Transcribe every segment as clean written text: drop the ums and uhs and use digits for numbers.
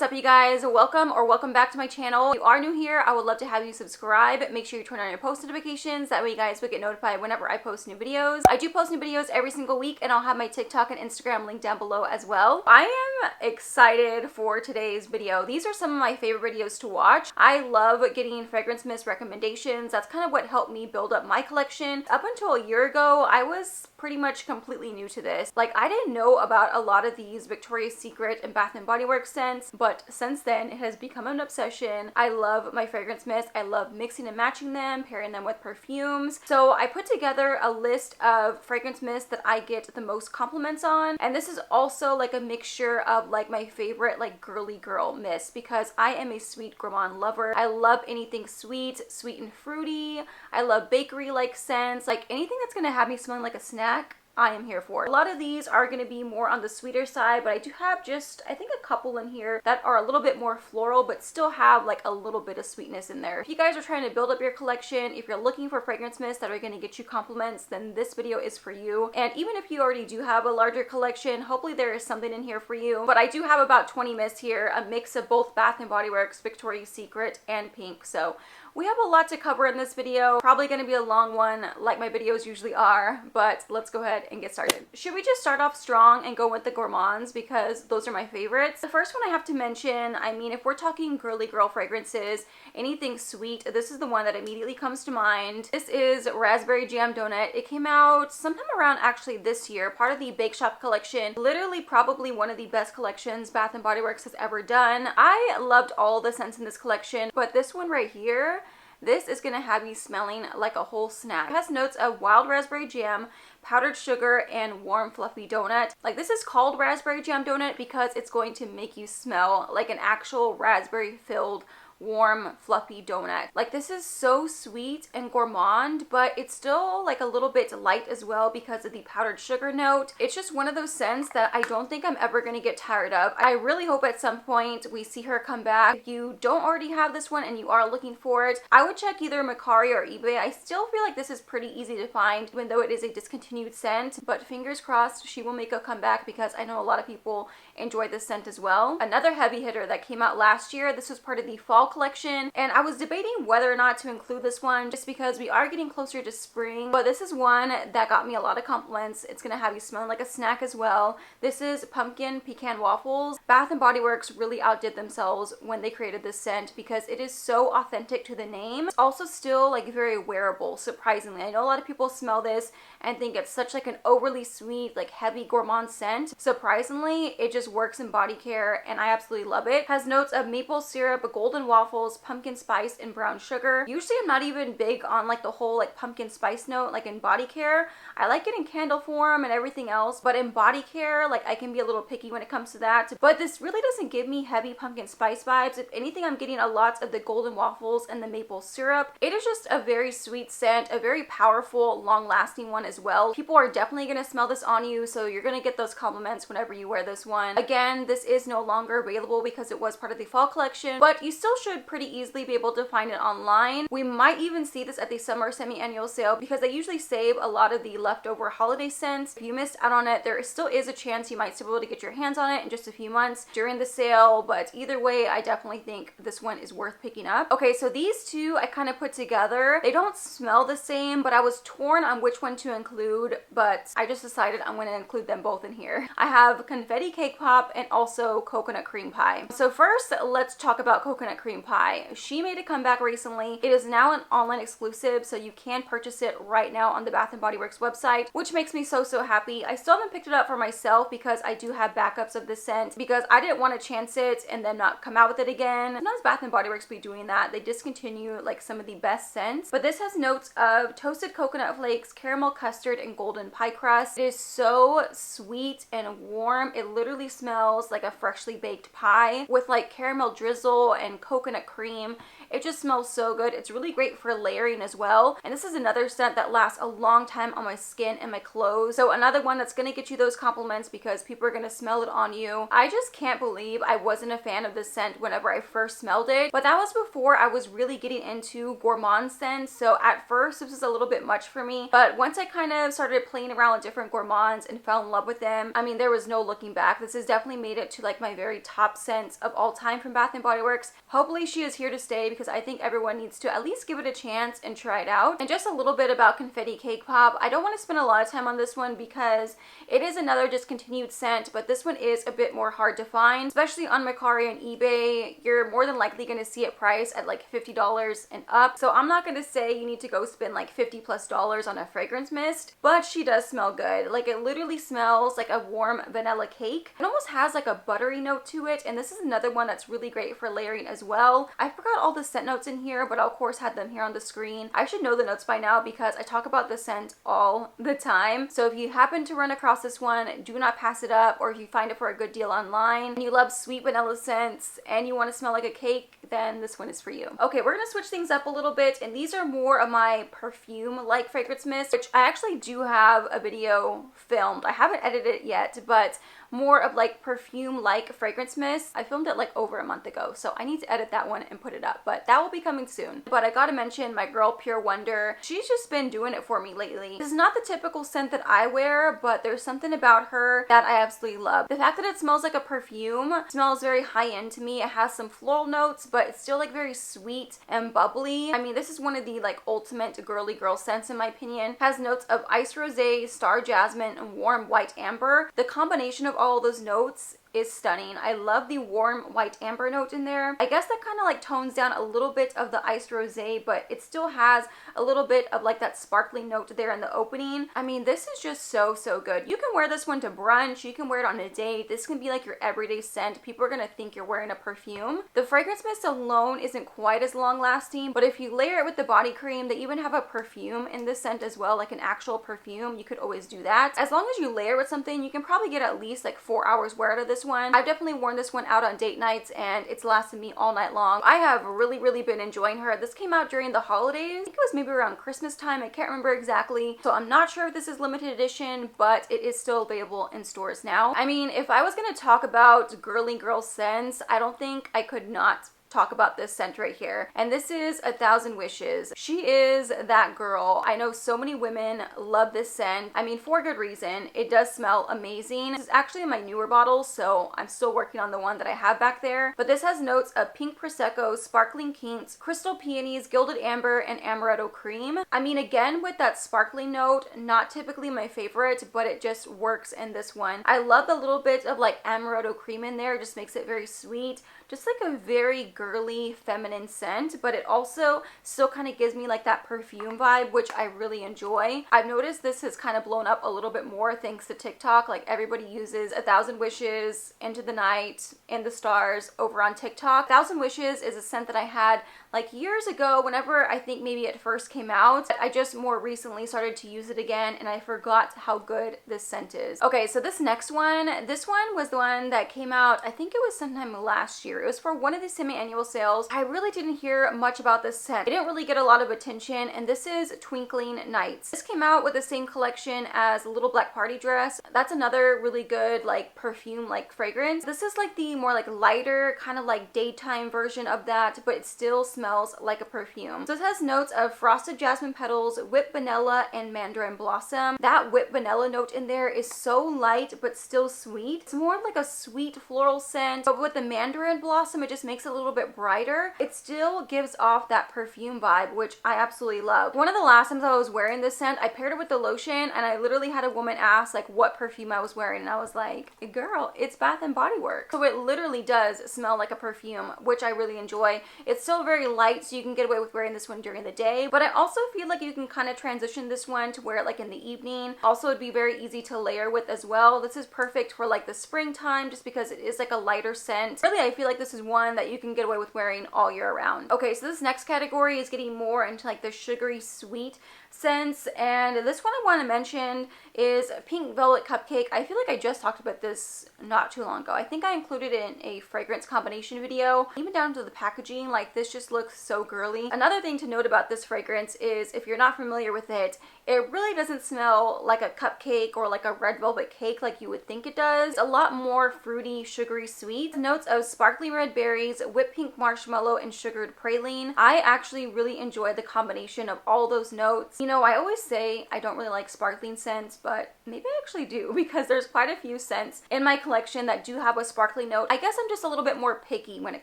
what's up you guys? Welcome back to my channel. If you are new here, I would love to have you subscribe. Make sure you turn on your post notifications. That way you guys will get notified whenever I post new videos. I do post new videos every single week, and I'll have my TikTok and Instagram linked down below as well. I am excited for today's video. These are some of my favorite videos to watch. I love getting fragrance mist recommendations. That's kind of what helped me build up my collection. Up until a year ago, I was pretty much completely new to this. Like, I didn't know about a lot of these Victoria's Secret and Bath & Body Works scents, but since then it has become an obsession. I love my fragrance mist. I love mixing and matching them, pairing them with perfumes. So I put together a list of fragrance mists that I get the most compliments on, and this is also like a mixture of like my favorite like girly girl mists, because I am a sweet gourmand lover. I love anything sweet and fruity. I love bakery like scents, like anything that's gonna have me smelling like a snack, I am here for. A lot of these are going to be more on the sweeter side, but I do have just, I think, a couple in here that are a little bit more floral, but still have like a little bit of sweetness in there. If you guys are trying to build up your collection, if you're looking for fragrance mists that are going to get you compliments, then this video is for you. And even if you already do have a larger collection, hopefully there is something in here for you. But I do have about 20 mists here, a mix of both Bath & Body Works, Victoria's Secret, and Pink. So we have a lot to cover in this video. Probably going to be a long one like my videos usually are, but let's go ahead and get started. Should we just start off strong and go with the gourmands, because those are my favorites? The first one I have to mention, I mean, if we're talking girly girl fragrances, anything sweet, this is the one that immediately comes to mind. This is Raspberry Jam Donut. It came out sometime around actually this year, part of the Bake Shop collection. Literally probably one of the best collections Bath & Body Works has ever done. I loved all the scents in this collection, but this one right here, this is going to have you smelling like a whole snack. It has notes of wild raspberry jam, powdered sugar, and warm fluffy donut. Like, this is called Raspberry Jam Donut because it's going to make you smell like an actual raspberry filled warm fluffy donut. Like, this is so sweet and gourmand, but it's still like a little bit light as well because of the powdered sugar note. It's just one of those scents that I don't think I'm ever going to get tired of. I really hope at some point we see her come back. If you don't already have this one and you are looking for it, I would check either Mercari or eBay. I still feel like this is pretty easy to find, even though it is a discontinued scent, but fingers crossed she will make a comeback because I know a lot of people enjoy this scent as well. Another heavy hitter that came out last year, this was part of the fall collection, and I was debating whether or not to include this one just because we are getting closer to spring, but this is one that got me a lot of compliments. It's gonna have you smelling like a snack as well. This is Pumpkin Pecan Waffles. Bath & Body Works really outdid themselves when they created this scent because it is so authentic to the name. It's also still like very wearable, surprisingly. I know a lot of people smell this and think it's such like an overly sweet, like heavy gourmand scent. Surprisingly, it just works in body care and I absolutely love it. It has notes of maple syrup, golden waffles, pumpkin spice, and brown sugar. Usually I'm not even big on like the whole like pumpkin spice note like in body care. I like it in candle form and everything else, but in body care, like I can be a little picky when it comes to that. But this really doesn't give me heavy pumpkin spice vibes. If anything, I'm getting a lot of the golden waffles and the maple syrup. It is just a very sweet scent, a very powerful, long-lasting one as well. People are definitely going to smell this on you, so you're going to get those compliments whenever you wear this one. Again, this is no longer available because it was part of the fall collection, but you still should pretty easily be able to find it online. We might even see this at the summer semi-annual sale because they usually save a lot of the leftover holiday scents. If you missed out on it, there still is a chance you might still be able to get your hands on it in just a few months during the sale, but either way, I definitely think this one is worth picking up. Okay, so these two I kind of put together. They don't smell the same, but I was torn on which one to include, but I just decided I'm going to include them both in here. I have confetti cake pop and also coconut cream pie. So first, let's talk about coconut cream pie. She made a comeback recently. It is now an online exclusive, so you can purchase it right now on the Bath & Body Works website, which makes me so happy. I still haven't picked it up for myself because I do have backups of this scent because I didn't want to chance it and then not come out with it again. Sometimes Bath & Body Works be doing that. They discontinue like some of the best scents, but this has notes of toasted coconut flakes, caramel custard, and golden pie crust. It is so sweet and warm. It literally smells like a freshly baked pie with like caramel drizzle and coconut cream. It just smells so good. It's really great for layering as well. And this is another scent that lasts a long time on my skin and my clothes. So another one that's gonna get you those compliments because people are gonna smell it on you. I just can't believe I wasn't a fan of this scent whenever I first smelled it, but that was before I was really getting into gourmand scents. So at first this was a little bit much for me, but once I kind of started playing around with different gourmands and fell in love with them, I mean, there was no looking back. This has definitely made it to like my very top scents of all time from Bath & Body Works. Hopefully she is here to stay because I think everyone needs to at least give it a chance and try it out. And just a little bit about Confetti Cake Pop. I don't want to spend a lot of time on this one because it is another discontinued scent, but this one is a bit more hard to find, especially on Mercari and eBay. You're more than likely going to see it priced at like $50 and up. So I'm not going to say you need to go spend like $50+ on a fragrance mist, but she does smell good. Like, it literally smells like a warm vanilla cake. It almost has like a buttery note to it, and this is another one that's really great for layering as well. I forgot all the scent notes in here, but I of course had them here on the screen. I should know the notes by now because I talk about the scent all the time. So if you happen to run across this one, do not pass it up, or if you find it for a good deal online and you love sweet vanilla scents and you want to smell like a cake, then this one is for you. Okay, we're gonna switch things up a little bit, and these are more of my perfume like fragrance mist, which I actually do have a video filmed. I haven't edited it yet, but more of like perfume like fragrance mist. I filmed it like over a month ago, so I need to edit that one and put it up, but that will be coming soon. But I gotta mention my girl Pure Wonder. She's just been doing it for me lately. This is not the typical scent that I wear, but there's something about her that I absolutely love. The fact that it smells like a perfume, smells very high end to me. It has some floral notes, but it's still like very sweet and bubbly. I mean, this is one of the like ultimate girly girl scents in my opinion. It has notes of ice rosé, star jasmine, and warm white amber. The combination of all those notes is stunning. I love the warm white amber note in there. I guess that kind of like tones down a little bit of the iced rosé, but it still has a little bit of like that sparkling note there in the opening. I mean, this is just so good. You can wear this one to brunch, you can wear it on a date. This can be like your everyday scent. People are gonna think you're wearing a perfume. The fragrance mist alone isn't quite as long lasting, but if you layer it with the body cream, they even have a perfume in this scent as well, like an actual perfume. You could always do that. As long as you layer with something, you can probably get at least like 4 hours wear out of this one. I've definitely worn this one out on date nights and it's lasted me all night long. I have really been enjoying her. This came out during the holidays. I think it was maybe around Christmas time. I can't remember exactly. So I'm not sure if this is limited edition, but it is still available in stores now. I mean, if I was going to talk about girly girl scents, I don't think I could not talk about this scent right here. And this is 1,000 Wishes. She is that girl. I know so many women love this scent. I mean, for good reason. It does smell amazing. This is actually in my newer bottle, so I'm still working on the one that I have back there. But this has notes of pink prosecco, sparkling quince, crystal peonies, gilded amber, and amaretto cream. I mean, again, with that sparkling note, not typically my favorite, but it just works in this one. I love the little bit of like amaretto cream in there. It just makes it very sweet. Just like a very girly, feminine scent, but it also still kind of gives me like that perfume vibe, which I really enjoy. I've noticed this has kind of blown up a little bit more thanks to TikTok. Like, everybody uses 1,000 Wishes, Into the Night, In the Stars over on TikTok. 1,000 Wishes is a scent that I had like years ago, whenever I think maybe it first came out. I just more recently started to use it again, and I forgot how good this scent is. Okay, so this next one, this one was the one that came out, I think it was sometime last year. It was for one of the semi-annual sales. I really didn't hear much about this scent. It didn't really get a lot of attention, and this is Twinkling Nights. This came out with the same collection as Little Black Party Dress. That's another really good like perfume like fragrance. This is like the more like lighter kind of like daytime version of that, but it still smells like a perfume. So it has notes of frosted jasmine petals, whipped vanilla, and mandarin blossom. That whipped vanilla note in there is so light but still sweet. It's more like a sweet floral scent, but with the mandarin blossom, it just makes it a little bit brighter. It still gives off that perfume vibe, which I absolutely love. One of the last times I was wearing this scent, I paired it with the lotion, and I literally had a woman ask like what perfume I was wearing, and I was like, girl, it's Bath & Body Works. So it literally does smell like a perfume, which I really enjoy. It's still very light, so you can get away with wearing this one during the day, but I also feel like you can kind of transition this one to wear it like in the evening. Also, it'd be very easy to layer with as well. This is perfect for like the springtime, just because it is like a lighter scent. Really, I feel like this is one that you can get away with wearing all year round. Okay, so this next category is getting more into like the sugary sweet scents. And this one I want to mention is Pink Velvet Cupcake. I feel like I just talked about this not too long ago. I think I included it in a fragrance combination video. Even down to the packaging, like this just looks so girly. Another thing to note about this fragrance is if you're not familiar with it, it really doesn't smell like a cupcake or like a red velvet cake like you would think it does. It's a lot more fruity, sugary sweet. Notes of sparkling red berries, whipped pink marshmallow, and sugared praline. I actually really enjoy the combination of all those notes. You know, I always say I don't really like sparkling scents, but maybe I actually do because there's quite a few scents in my collection that do have a sparkly note. I guess I'm just a little bit more picky when it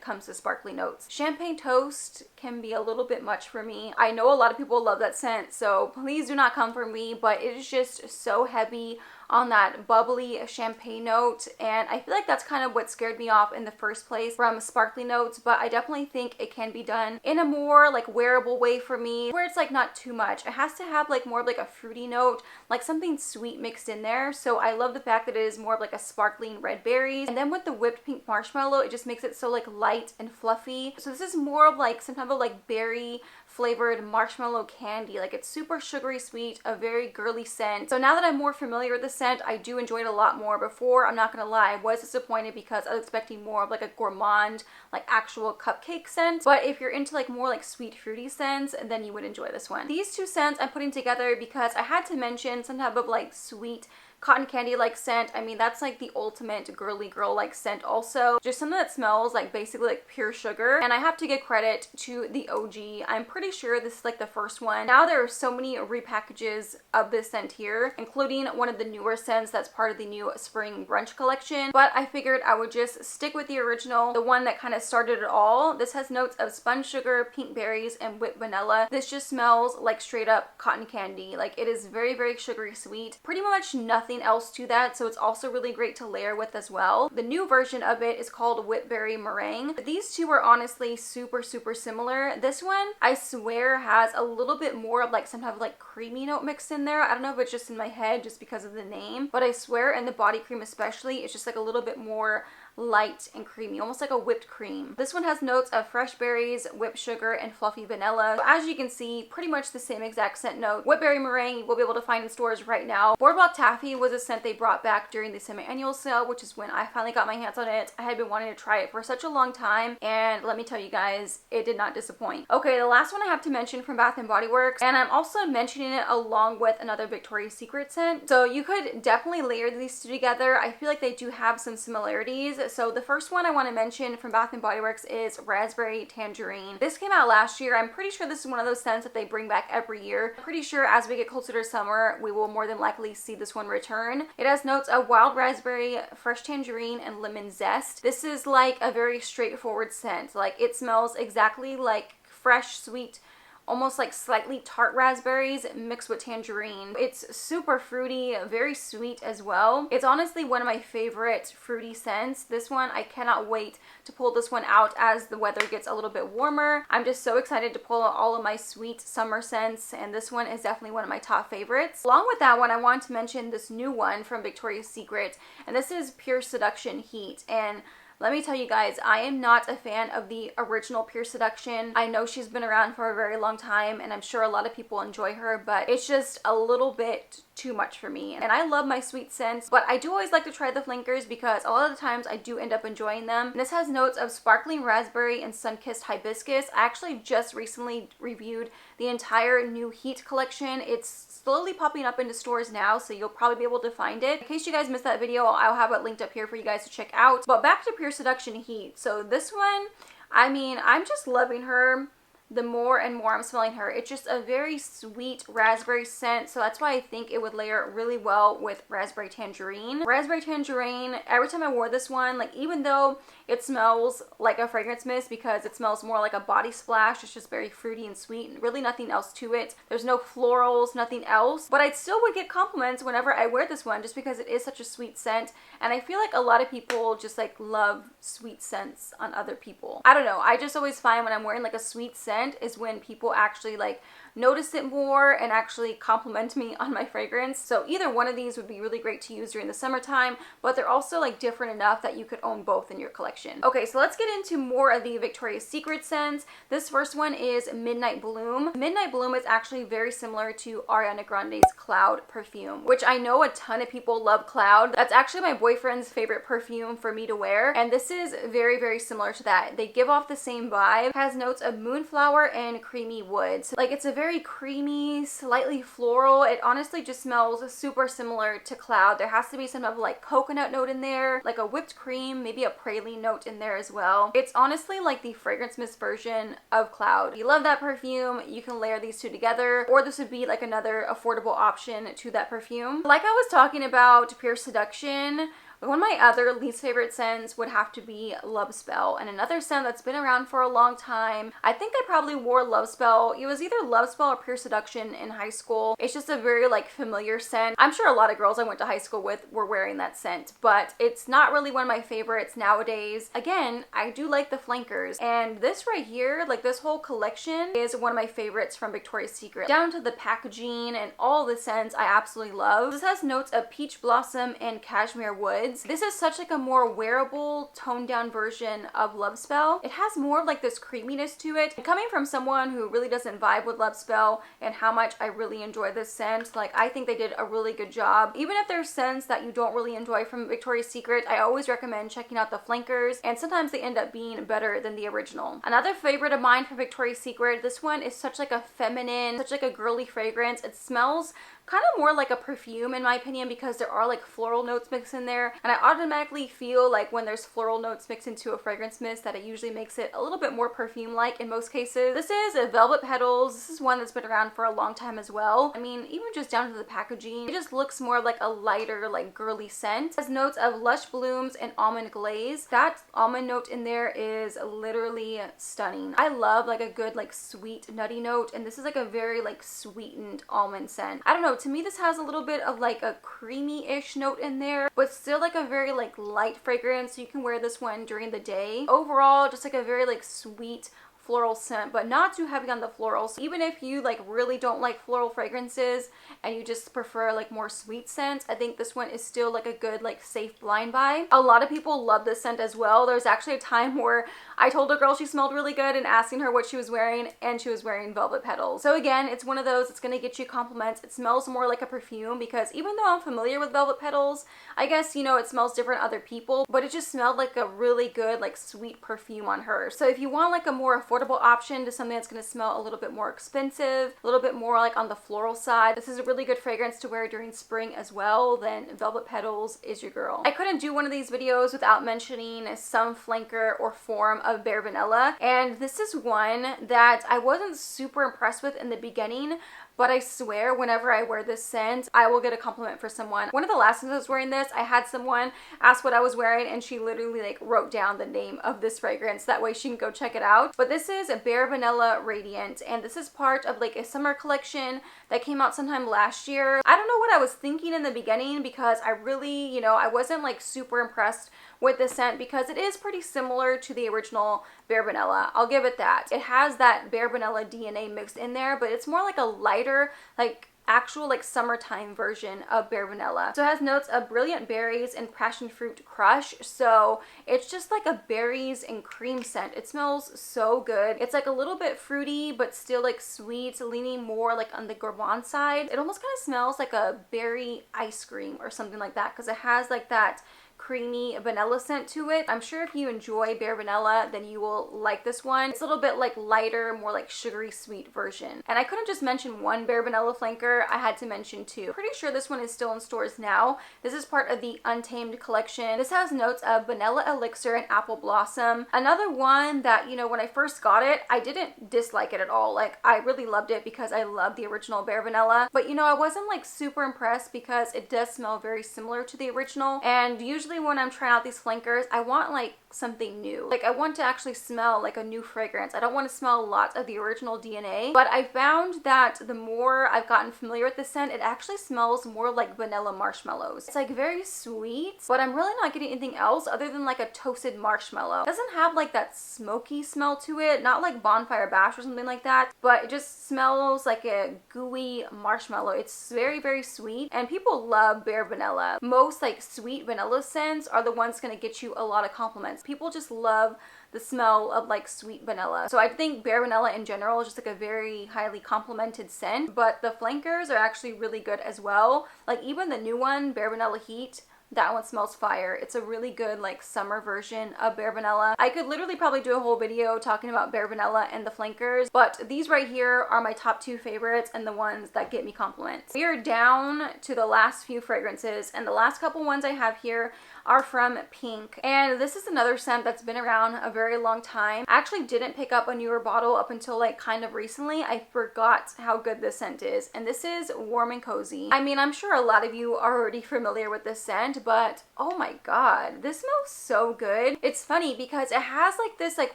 comes to sparkly notes. Champagne toast can be a little bit much for me. I know a lot of people love that scent, so please do not come for me, but it is just so heavy on that bubbly champagne note, and I feel like that's kind of what scared me off in the first place from sparkly notes. But I definitely think it can be done in a more like wearable way for me, where it's like not too much. It has to have like more of like a fruity note, like something sweet mixed in there. So I love the fact that it is more of like a sparkling red berries, and then with the whipped pink marshmallow, it just makes it so like light and fluffy. So this is more of like some type of like berry flavored marshmallow candy. Like it's super sugary sweet, a very girly scent. So now that I'm more familiar with the scent, I do enjoy it a lot more. Before, I'm not gonna lie, I was disappointed because I was expecting more of like a gourmand, like actual cupcake scent. But if you're into like more like sweet fruity scents, then you would enjoy this one. These two scents I'm putting together because I had to mention some type of like sweet cotton candy like scent. I mean, that's like the ultimate girly girl like scent also. Just something that smells like basically like pure sugar. And I have to give credit to the OG. I'm pretty sure this is like the first one. Now there are so many repackages of this scent here, including one of the newer scents that's part of the new spring brunch collection. But I figured I would just stick with the original, the one that kind of started it all. This has notes of spun sugar, pink berries, and whipped vanilla. This just smells like straight up cotton candy. Like it is very, very sugary sweet. Pretty much nothing else to that, so it's also really great to layer with as well. The new version of it is called whipberry meringue. These two are honestly super similar. This one I swear has a little bit more of like some type of like creamy note mixed in there. I don't know if it's just in my head just because of the name, but I swear in the body cream especially, it's just like a little bit more light and creamy, almost like a whipped cream. This one has notes of fresh berries, whipped sugar, and fluffy vanilla. So as you can see, pretty much the same exact scent note. Whipberry meringue you will be able to find in stores right now. Boardwalk Taffy was a scent they brought back during the semi-annual sale, which is when I finally got my hands on it. I had been wanting to try it for such a long time, and let me tell you guys, it did not disappoint. Okay, the last one I have to mention from Bath & Body Works, and I'm also mentioning it along with another Victoria's Secret scent. So you could definitely layer these two together. I feel like they do have some similarities. So the first one I want to mention from Bath & Body Works is Raspberry Tangerine. This came out last year. I'm pretty sure this is one of those scents that they bring back every year. I'm pretty sure as we get closer to summer, we will more than likely see this one return. It has notes of wild raspberry, fresh tangerine, and lemon zest. This is like a very straightforward scent. Like it smells exactly like fresh, sweet, almost like slightly tart raspberries mixed with tangerine. It's super fruity, very sweet as well. It's honestly one of my favorite fruity scents. This one, I cannot wait to pull this one out as the weather gets a little bit warmer. I'm just so excited to pull out all of my sweet summer scents, and this one is definitely one of my top favorites. Along with that one, I want to mention this new one from Victoria's Secret, and this is Pure Seduction Heat. And let me tell you guys, I am not a fan of the original Pure Seduction. I know she's been around for a very long time, and I'm sure a lot of people enjoy her, but it's just a little bit too much for me. And I love my sweet scents, but I do always like to try the flankers because a lot of the times I do end up enjoying them. And this has notes of sparkling raspberry and sun-kissed hibiscus. I actually just recently reviewed the entire new Heat collection. It's slowly popping up into stores now, so you'll probably be able to find it. In case you guys missed that video, I'll have it linked up here for you guys to check out. But back to Pure Seduction Heat. So this one, I mean, I'm just loving her. The more and more I'm smelling her, it's just a very sweet raspberry scent, so that's why I think it would layer really well with raspberry tangerine. Raspberry tangerine, every time I wore this one, like even though it smells like a fragrance mist because it smells more like a body splash, it's just very fruity and sweet and really nothing else to it. There's no florals, nothing else, but I still would get compliments whenever I wear this one just because it is such a sweet scent, and I feel like a lot of people just like love sweet scents on other people. I don't know, I just always find when I'm wearing like a sweet scent, scent is when people actually like notice it more and actually compliment me on my fragrance. So either one of these would be really great to use during the summertime, but they're also like different enough that you could own both in your collection. Okay, so let's get into more of the Victoria's Secret scents. This first one is Midnight Bloom. Midnight Bloom is actually very similar to Ariana Grande's Cloud perfume, which I know a ton of people love Cloud. That's actually my boyfriend's favorite perfume for me to wear, and this is very, very similar to that. They give off the same vibe. It has notes of moonflower and creamy wood. So like it's a very creamy, slightly floral. It honestly just smells super similar to Cloud. There has to be some of like coconut note in there, like a whipped cream, maybe a praline note in there as well. It's honestly like the fragrance mist version of Cloud. If you love that perfume, you can layer these two together, or this would be like another affordable option to that perfume. Like I was talking about Pure Seduction, one of my other least favorite scents would have to be Love Spell, and another scent that's been around for a long time. I think I probably wore Love Spell. It was either Love Spell or Pure Seduction in high school. It's just a very like familiar scent. I'm sure a lot of girls I went to high school with were wearing that scent, but it's not really one of my favorites nowadays. Again, I do like the flankers, and this right here, like this whole collection is one of my favorites from Victoria's Secret. Down to the packaging and all the scents I absolutely love. This has notes of peach blossom and cashmere wood. This is such like a more wearable, toned down version of Love Spell. It has more of like this creaminess to it. And coming from someone who really doesn't vibe with Love Spell and how much I really enjoy this scent, like I think they did a really good job. Even if there's scents that you don't really enjoy from Victoria's Secret, I always recommend checking out the flankers, and sometimes they end up being better than the original. Another favorite of mine from Victoria's Secret, this one is such like a feminine, such like a girly fragrance. It smells kind of more like a perfume in my opinion, because there are like floral notes mixed in there, and I automatically feel like when there's floral notes mixed into a fragrance mist that it usually makes it a little bit more perfume-like in most cases. This is a Velvet Petals. This is one that's been around for a long time as well. I mean, even just down to the packaging, it just looks more like a lighter, like girly scent. It has notes of lush blooms and almond glaze. That almond note in there is literally stunning. I love like a good like sweet nutty note, and this is like a very like sweetened almond scent. I don't know, to me this has a little bit of like a creamy-ish note in there, but still like a very like light fragrance, so you can wear this one during the day. Overall, just like a very like sweet floral scent, but not too heavy on the florals. So even if you like really don't like floral fragrances and you just prefer like more sweet scents, I think this one is still like a good like safe blind buy. A lot of people love this scent as well. There's actually a time where I told a girl she smelled really good and asking her what she was wearing, and she was wearing Velvet Petals. So again, it's one of those, it's gonna get you compliments. It smells more like a perfume, because even though I'm familiar with Velvet Petals, I guess, you know, it smells different to other people, but it just smelled like a really good like sweet perfume on her. So if you want like a more affordable option to something that's going to smell a little bit more expensive, a little bit more like on the floral side, this is a really good fragrance to wear during spring as well, then Velvet Petals is your girl. I couldn't do one of these videos without mentioning some flanker or form of Bare Vanilla, and this is one that I wasn't super impressed with in the beginning, but I swear whenever I wear this scent, I will get a compliment for someone. One of the last times I was wearing this, I had someone ask what I was wearing, and she literally like wrote down the name of this fragrance. That way she can go check it out. But this is a Bare Vanilla Radiant, and this is part of like a summer collection that came out sometime last year. I don't know what I was thinking in the beginning, because I really, you know, I wasn't like super impressed with this scent, because it is pretty similar to the original Bare Vanilla. I'll give it that. It has that Bare Vanilla DNA mixed in there, but it's more like a lighter, like actual like summertime version of Bare Vanilla. So it has notes of brilliant berries and passion fruit crush. So it's just like a berries and cream scent. It smells so good. It's like a little bit fruity, but still like sweet, leaning more like on the gourmand side. It almost kind of smells like a berry ice cream or something like that, because it has like that creamy vanilla scent to it. I'm sure if you enjoy Bare Vanilla, then you will like this one. It's a little bit like lighter, more like sugary sweet version. And I couldn't just mention one Bare Vanilla flanker, I had to mention two. Pretty sure this one is still in stores now. This is part of the Untamed collection. This has notes of vanilla elixir and apple blossom. Another one that, you know, when I first got it, I didn't dislike it at all. Like, I really loved it because I love the original Bare Vanilla. But, you know, I wasn't like super impressed because it does smell very similar to the original. And usually when I'm trying out these flankers, I want like something new. Like I want to actually smell like a new fragrance. I don't want to smell a lot of the original DNA, but I found that the more I've gotten familiar with the scent, it actually smells more like vanilla marshmallows. It's like very sweet, but I'm really not getting anything else other than like a toasted marshmallow. It doesn't have like that smoky smell to it, not like bonfire bash or something like that, but it just smells like a gooey marshmallow. It's very, very sweet, and people love bare vanilla. Most like sweet vanilla scents are the ones going to get you a lot of compliments. People just love the smell of like sweet vanilla. So I think bare vanilla in general is just like a very highly complimented scent, but the flankers are actually really good as well. Like even the new one, Bare Vanilla Heat, that one smells fire. It's a really good like summer version of bare vanilla. I could literally probably do a whole video talking about bare vanilla and the flankers, but these right here are my top 2 favorites and the ones that get me compliments. We are down to the last few fragrances, and the last couple ones I have here are from Pink, and this is another scent that's been around a very long time. I actually didn't pick up a newer bottle up until like kind of recently. I forgot how good this scent is, and this is Warm and Cozy. I mean, I'm sure a lot of you are already familiar with this scent, but oh my god, this smells so good. It's funny because it has like this like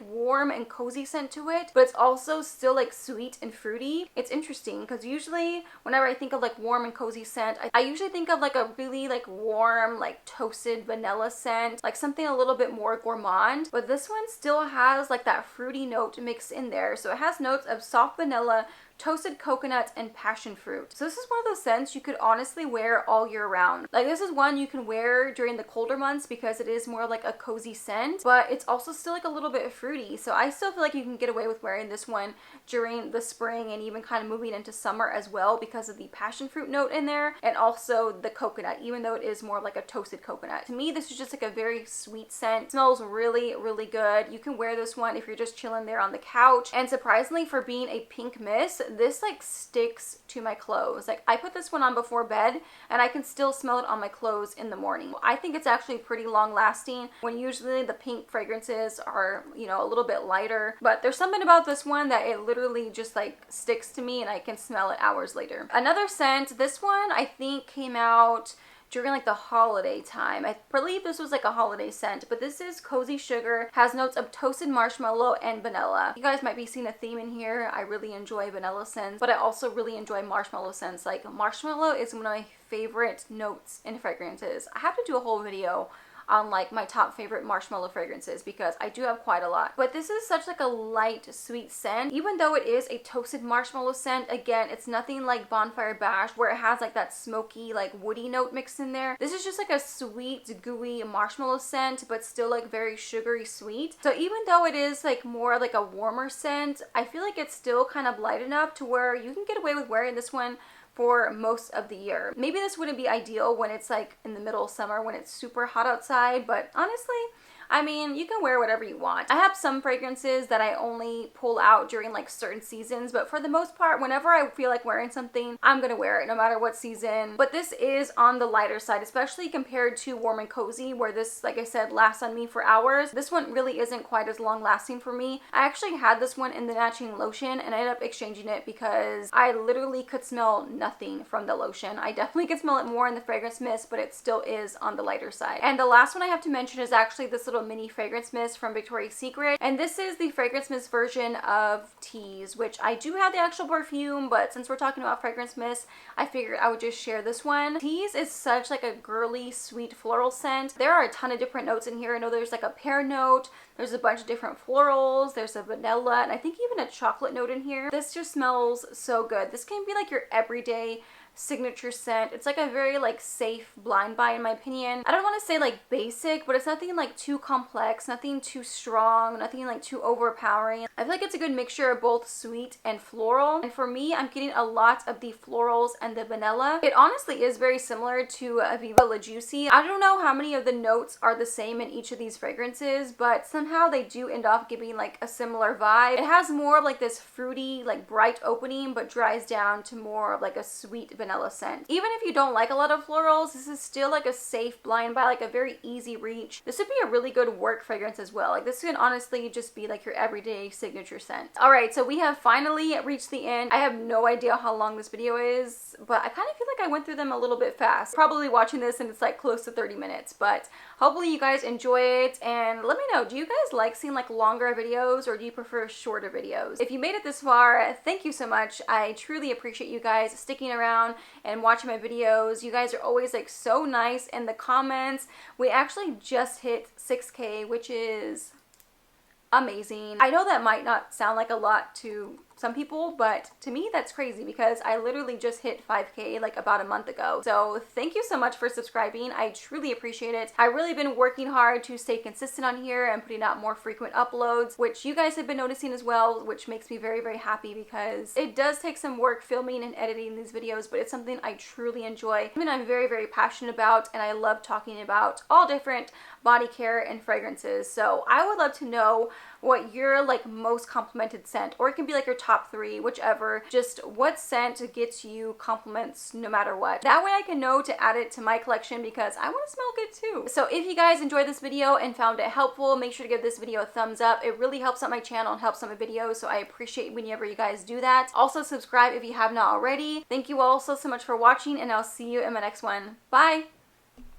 warm and cozy scent to it, but it's also still like sweet and fruity. It's interesting because usually whenever I think of like warm and cozy scent, I usually think of like a really like warm, like toasted vanilla scent, like something a little bit more gourmand, but this one still has like that fruity note mixed in there. So it has notes of soft vanilla, toasted coconut, and passion fruit. So this is one of those scents you could honestly wear all year round. Like this is one you can wear during the colder months because it is more like a cozy scent, but it's also still like a little bit fruity. So I still feel like you can get away with wearing this one during the spring and even kind of moving into summer as well because of the passion fruit note in there and also the coconut, even though it is more like a toasted coconut. To me, this is just like a very sweet scent. It smells really, really good. You can wear this one if you're just chilling there on the couch, and surprisingly for being a pink mist, this like sticks to my clothes. Like I put this one on before bed and I can still smell it on my clothes in the morning. I think it's actually pretty long lasting when usually the pink fragrances are, you know, a little bit lighter, but there's something about this one that it literally just like sticks to me and I can smell it hours later. Another scent, this one I think came out during like the holiday time. I believe this was like a holiday scent, but this is Cozy Sugar. Has notes of toasted marshmallow and vanilla. You guys might be seeing a theme in here. I really enjoy vanilla scents, but I also really enjoy marshmallow scents. Like marshmallow is one of my favorite notes in fragrances. I have to do a whole video on like my top favorite marshmallow fragrances because I do have quite a lot. But this is such like a light, sweet scent. Even though it is a toasted marshmallow scent, again, it's nothing like Bonfire Bash where it has like that smoky, like woody note mixed in there. This is just like a sweet, gooey marshmallow scent, but still like very sugary sweet. So even though it is like more like a warmer scent, I feel like it's still kind of light enough to where you can get away with wearing this one for most of the year. Maybe this wouldn't be ideal when it's like in the middle of summer when it's super hot outside, but honestly, I mean, you can wear whatever you want. I have some fragrances that I only pull out during like certain seasons, but for the most part, whenever I feel like wearing something, I'm gonna wear it no matter what season. But this is on the lighter side, especially compared to Warm and Cozy, where this, like I said, lasts on me for hours. This one really isn't quite as long lasting for me. I actually had this one in the matching lotion and I ended up exchanging it because I literally could smell nothing from the lotion. I definitely could smell it more in the fragrance mist, but it still is on the lighter side. And the last one I have to mention is actually this little mini fragrance mist from Victoria's Secret, and this is the fragrance mist version of Tease, which I do have the actual perfume, but since we're talking about fragrance mist, I figured I would just share this one. Tease is such like a girly, sweet floral scent. There are a ton of different notes in here. I know there's like a pear note, there's a bunch of different florals, there's a vanilla, and I think even a chocolate note in here. This just smells so good. This can be like your everyday signature scent. It's like a very like safe blind buy in my opinion. I don't want to say like basic, but it's nothing like too complex, nothing too strong, nothing like too overpowering. I feel like it's a good mixture of both sweet and floral, and for me, I'm getting a lot of the florals and the vanilla. It honestly is very similar to Viva La Juicy. I don't know how many of the notes are the same in each of these fragrances, but somehow they do end off giving like a similar vibe. It has more of like this fruity, like bright opening, but dries down to more of like a sweet vanilla scent. Even if you don't like a lot of florals, this is still like a safe blind buy, like a very easy reach. This would be a really good work fragrance as well. Like this can honestly just be like your everyday signature scent. All right, so we have finally reached the end. I have no idea how long this video is, but I kind of feel like I went through them a little bit fast. Probably watching this and it's like close to 30 minutes, but hopefully you guys enjoy it. And let me know, do you guys like seeing like longer videos or do you prefer shorter videos? If you made it this far, thank you so much. I truly appreciate you guys sticking around and watching my videos. You guys are always like so nice in the comments. We actually just hit 6K, which is amazing. I know that might not sound like a lot to some people, but to me that's crazy because I literally just hit 5K like about a month ago. So thank you so much for subscribing. I truly appreciate it. I've really been working hard to stay consistent on here and putting out more frequent uploads, which you guys have been noticing as well, which makes me very, very happy because it does take some work filming and editing these videos, but it's something I truly enjoy. I mean, I'm very, very passionate about, and I love talking about all different body care and fragrances. So I would love to know what your like most complimented scent, or it can be like your top 3, whichever, just what scent gets you compliments no matter what. That way I can know to add it to my collection because I want to smell good too. So if you guys enjoyed this video and found it helpful, make sure to give this video a thumbs up. It really helps out my channel and helps out my videos, so I appreciate whenever you guys do that. Also subscribe if you have not already. Thank you all so much for watching, and I'll see you in my next one. Bye!